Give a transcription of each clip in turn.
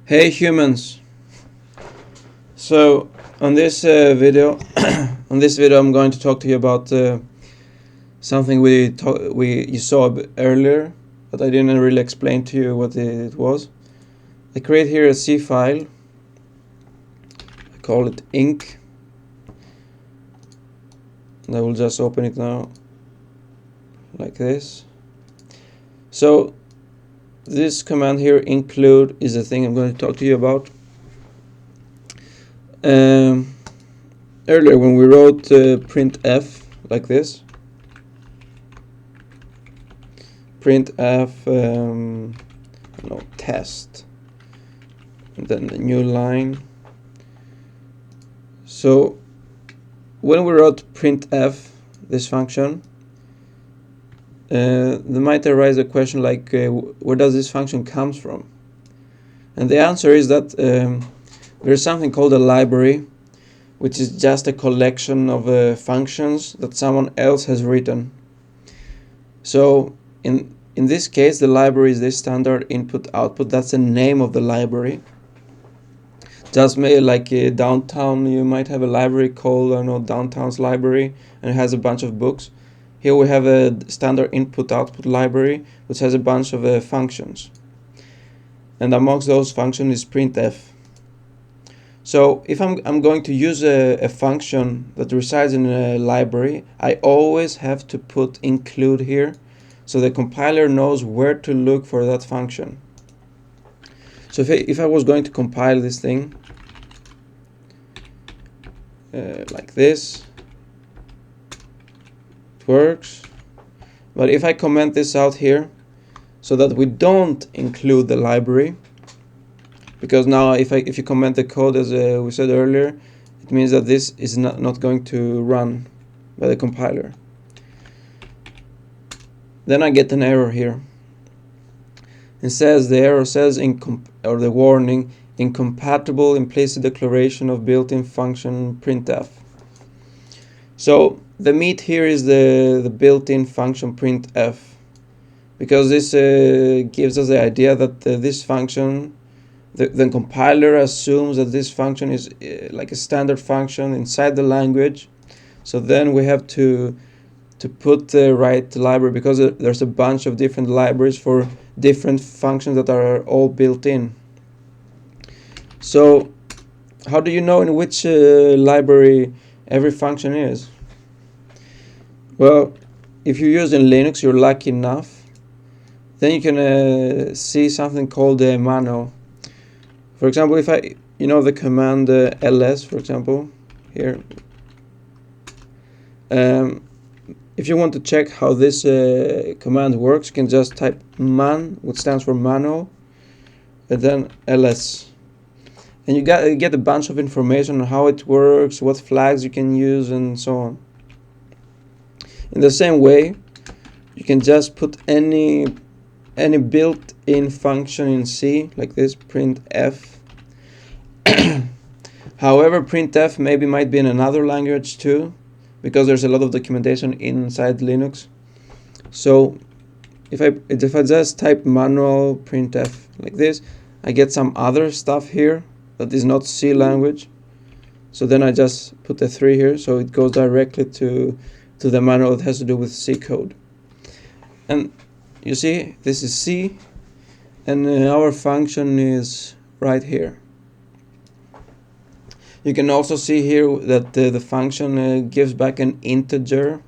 Hey humans! So on this video, I'm going to talk to you about something you saw earlier, but I didn't really explain to you what it was. I create here a C file. I call it inc. And I will just open it now, like this. So this command here, include, is the thing I'm going to talk to you about. Earlier when we wrote printf like this, printf test, and then a new line. So when we wrote printf, this function, there might arise a question like, where does this function comes from? And the answer is that there's something called a library, which is just a collection of functions that someone else has written. So in this case, the library is this standard input output. That's the name of the library. Just like downtown, you might have a library called, I don't know, Downtown's library, and it has a bunch of books. Here we have a standard input output library, which has a bunch of functions. And amongst those functions is printf. So if I'm going to use a function that resides in a library, I always have to put include here, so the compiler knows where to look for that function. So if I was going to compile this thing like this, it works. But if I comment this out here, so that we don't include the library, because now if you comment the code as we said earlier, it means that this is not going to run by the compiler. Then I get an error here. It says, the error says, or the warning, incompatible implicit declaration of built-in function printf. So the meat here is the built-in function printf, because this gives us the idea that this function, the compiler assumes that this function is like a standard function inside the language. So then we have to put the right library, because there's a bunch of different libraries for different functions that are all built in. So how do you know in which library every function is? Well, if you use in Linux, you're lucky enough, then you can see something called a manual. For example, if the command ls, for example, here, if you want to check how this command works, you can just type man, which stands for manual, and then ls. And you get a bunch of information on how it works, what flags you can use, and so on. In the same way, you can just put any built-in function in C, like this, printf. However, printf might be in another language too, because there's a lot of documentation inside Linux. So if I just type manual printf like this, I get some other stuff here that is not C language. So then I just put the 3 here, so it goes directly to the manual that has to do with C code. And you see, this is C, and our function is right here. You can also see here that the function gives back an integer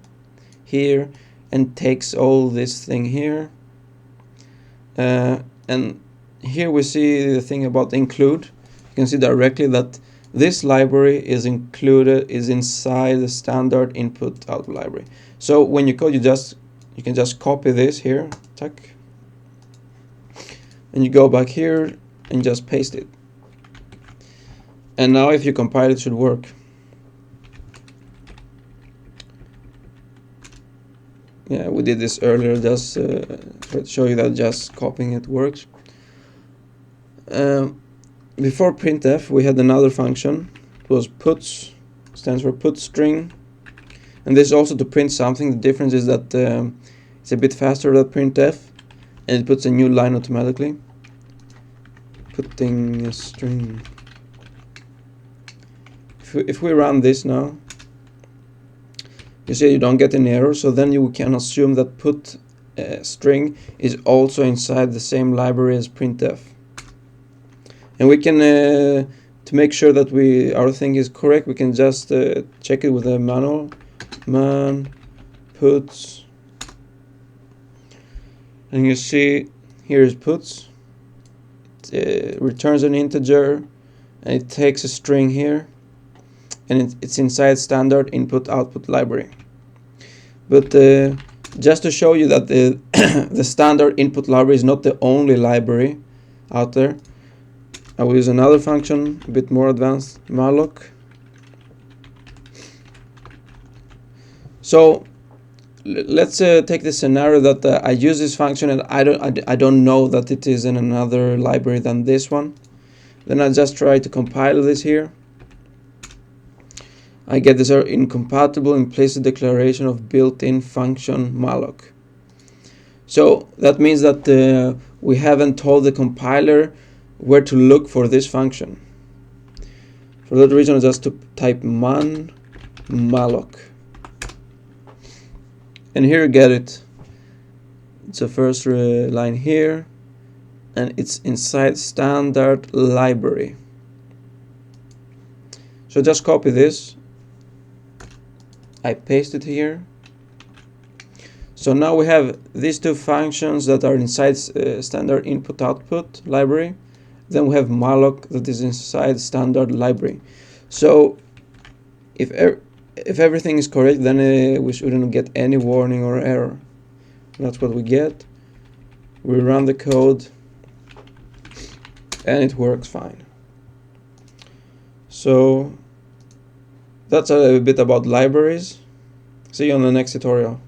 here and takes all this thing here. And here we see the thing about include. You can see directly that this library is inside the standard input output library. So when you code, you can just copy this here, tuck, and you go back here and just paste it. And now if you compile, it should work. Yeah, we did this earlier, just to show you that just copying it works. Before printf, we had another function. It was puts, stands for put string. And this is also to print something. The difference is that it's a bit faster than printf, and it puts a new line automatically. putting a string. If we run this now, you see you don't get an error, so then you can assume that put string is also inside the same library as printf. And we can, to make sure that our thing is correct, we can just check it with a manual man puts, and you see here is puts. It returns an integer, and it takes a string here, and it's inside standard input output library. But just to show you that the the standard input library is not the only library out there, I will use another function, a bit more advanced, malloc. So let's take the scenario that I use this function and I don't know that it is in another library than this one. Then I just try to compile this here. I get this error incompatible implicit declaration of built-in function malloc. So that means that we haven't told the compiler where to look for this function. For that reason, I just type man malloc. And here you get it. It's the first line here, and it's inside standard library. So just copy this. I paste it here. So now we have these two functions that are inside standard input output library. Then we have malloc that is inside standard library. So if everything is correct, then we shouldn't get any warning or error. That's what we get. We run the code and it works fine. So that's a bit about libraries. See you on the next tutorial.